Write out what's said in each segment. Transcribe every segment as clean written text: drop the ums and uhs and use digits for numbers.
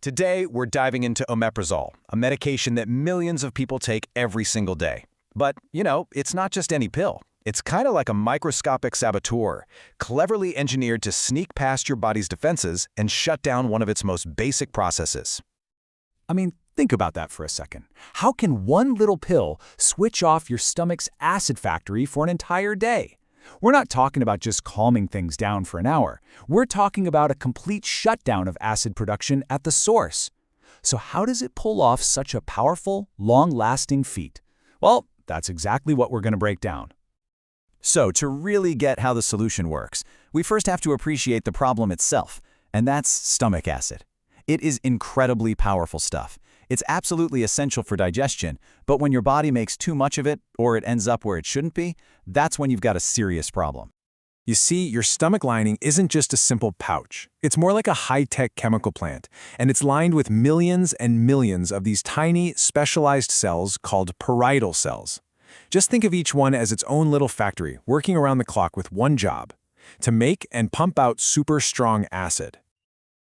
Today, we're diving into omeprazole, a medication that millions of people take every single day. But, it's not just any pill. It's kind of like a microscopic saboteur, cleverly engineered to sneak past your body's defenses and shut down one of its most basic processes. I mean, think about that for a second. How can one little pill switch off your stomach's acid factory for an entire day? We're not talking about just calming things down for an hour. We're talking about a complete shutdown of acid production at the source. So how does it pull off such a powerful, long-lasting feat? Well, that's exactly what we're going to break down. So to really get how the solution works, we first have to appreciate the problem itself, and that's stomach acid. It is incredibly powerful stuff. It's absolutely essential for digestion, but when your body makes too much of it, or it ends up where it shouldn't be, that's when you've got a serious problem. You see, your stomach lining isn't just a simple pouch. It's more like a high-tech chemical plant, and it's lined with millions and millions of these tiny, specialized cells called parietal cells. Just think of each one as its own little factory, working around the clock with one job: to make and pump out super strong acid.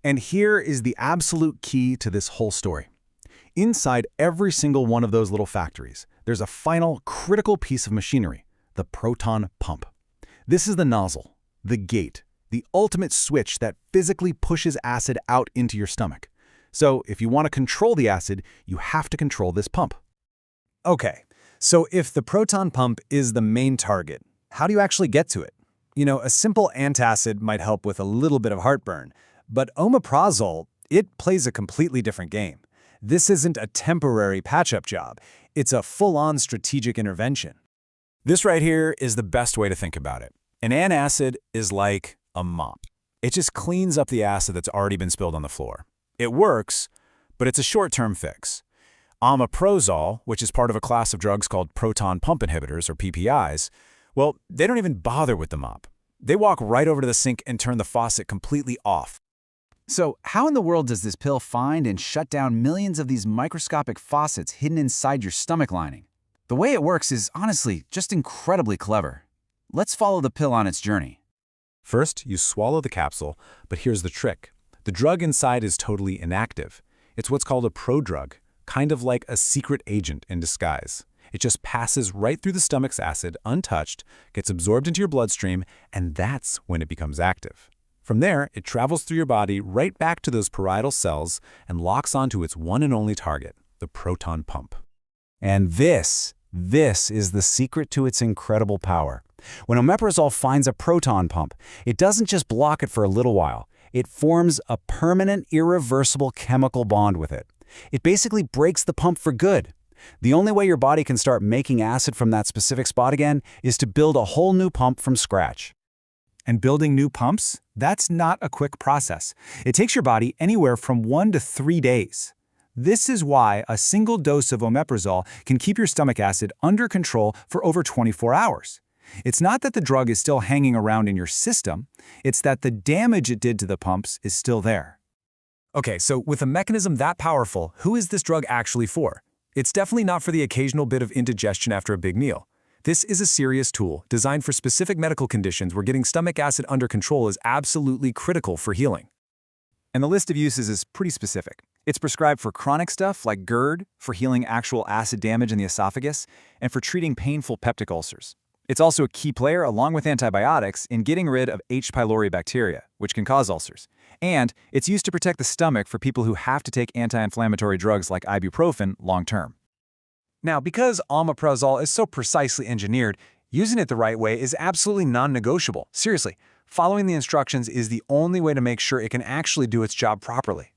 And here is the absolute key to this whole story. Inside every single one of those little factories, there's a final, critical piece of machinery, the proton pump. This is the nozzle, the gate, the ultimate switch that physically pushes acid out into your stomach. So if you want to control the acid, you have to control this pump. Okay, so if the proton pump is the main target, how do you actually get to it? A simple antacid might help with a little bit of heartburn, but omeprazole, it plays a completely different game. This isn't a temporary patch-up job. It's a full-on strategic intervention. This right here is the best way to think about it. An antacid is like a mop. It just cleans up the acid that's already been spilled on the floor. It works, but it's a short-term fix. Omeprazole, which is part of a class of drugs called Proton Pump Inhibitors, or PPIs, well, they don't even bother with the mop. They walk right over to the sink and turn the faucet completely off. So how in the world does this pill find and shut down millions of these microscopic faucets hidden inside your stomach lining? The way it works is honestly just incredibly clever. Let's follow the pill on its journey. First, you swallow the capsule, but here's the trick. The drug inside is totally inactive. It's what's called a prodrug, kind of like a secret agent in disguise. It just passes right through the stomach's acid untouched, gets absorbed into your bloodstream, and that's when it becomes active. From there, it travels through your body right back to those parietal cells and locks onto its one and only target, the proton pump. And this is the secret to its incredible power. When omeprazole finds a proton pump, it doesn't just block it for a little while. It forms a permanent, irreversible chemical bond with it. It basically breaks the pump for good. The only way your body can start making acid from that specific spot again is to build a whole new pump from scratch. And building new pumps? That's not a quick process. It takes your body anywhere from 1 to 3 days. This is why a single dose of omeprazole can keep your stomach acid under control for over 24 hours. It's not that the drug is still hanging around in your system, it's that the damage it did to the pumps is still there. Okay, so with a mechanism that powerful, who is this drug actually for? It's definitely not for the occasional bit of indigestion after a big meal. This is a serious tool designed for specific medical conditions where getting stomach acid under control is absolutely critical for healing. And the list of uses is pretty specific. It's prescribed for chronic stuff like GERD, for healing actual acid damage in the esophagus, and for treating painful peptic ulcers. It's also a key player, along with antibiotics, in getting rid of H. pylori bacteria, which can cause ulcers. And it's used to protect the stomach for people who have to take anti-inflammatory drugs like ibuprofen long-term. Now, because omeprazole is so precisely engineered, using it the right way is absolutely non-negotiable. Seriously, following the instructions is the only way to make sure it can actually do its job properly.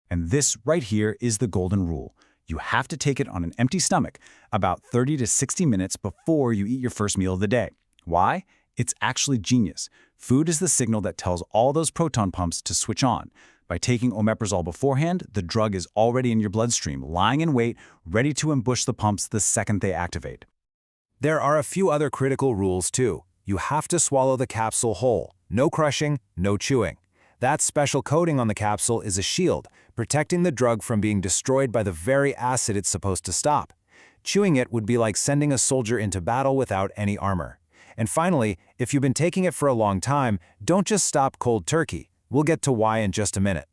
And this right here is the golden rule. You have to take it on an empty stomach about 30 to 60 minutes before you eat your first meal of the day. Why? It's actually genius. Food is the signal that tells all those proton pumps to switch on. By taking omeprazole beforehand, the drug is already in your bloodstream, lying in wait, ready to ambush the pumps the second they activate. There are a few other critical rules too. You have to swallow the capsule whole. No crushing, no chewing. That special coating on the capsule is a shield, protecting the drug from being destroyed by the very acid it's supposed to stop. Chewing it would be like sending a soldier into battle without any armor. And finally, if you've been taking it for a long time, don't just stop cold turkey. We'll get to why in just a minute.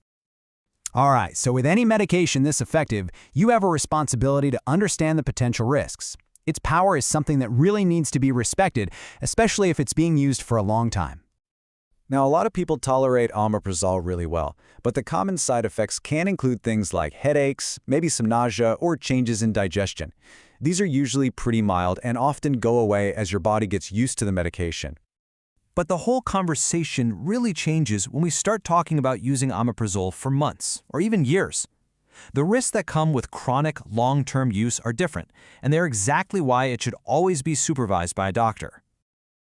All right, so with any medication this effective, you have a responsibility to understand the potential risks. Its power is something that really needs to be respected, especially if it's being used for a long time. Now, a lot of people tolerate omeprazole really well, but the common side effects can include things like headaches, maybe some nausea, or changes in digestion. These are usually pretty mild and often go away as your body gets used to the medication. But the whole conversation really changes when we start talking about using omeprazole for months or even years. The risks that come with chronic, long-term use are different, and they're exactly why it should always be supervised by a doctor.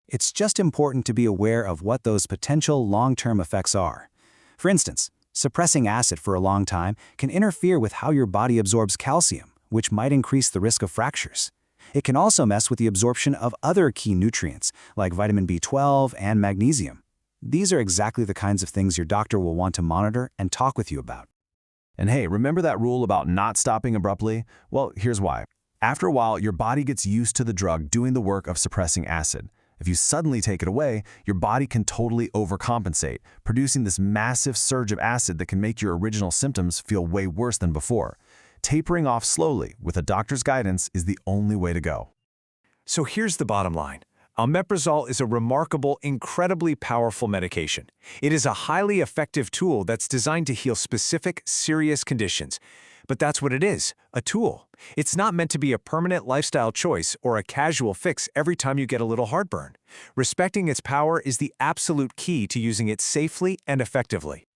It's just important to be aware of what those potential long-term effects are. For instance, suppressing acid for a long time can interfere with how your body absorbs calcium, which might increase the risk of fractures. It can also mess with the absorption of other key nutrients, like vitamin B12 and magnesium. These are exactly the kinds of things your doctor will want to monitor and talk with you about. And hey, remember that rule about not stopping abruptly? Well, here's why. After a while, your body gets used to the drug doing the work of suppressing acid. If you suddenly take it away, your body can totally overcompensate, producing this massive surge of acid that can make your original symptoms feel way worse than before. Tapering off slowly with a doctor's guidance is the only way to go. So here's the bottom line. Omeprazole is a remarkable, incredibly powerful medication. It is a highly effective tool that's designed to heal specific, serious conditions. But that's what it is, a tool. It's not meant to be a permanent lifestyle choice or a casual fix every time you get a little heartburn. Respecting its power is the absolute key to using it safely and effectively.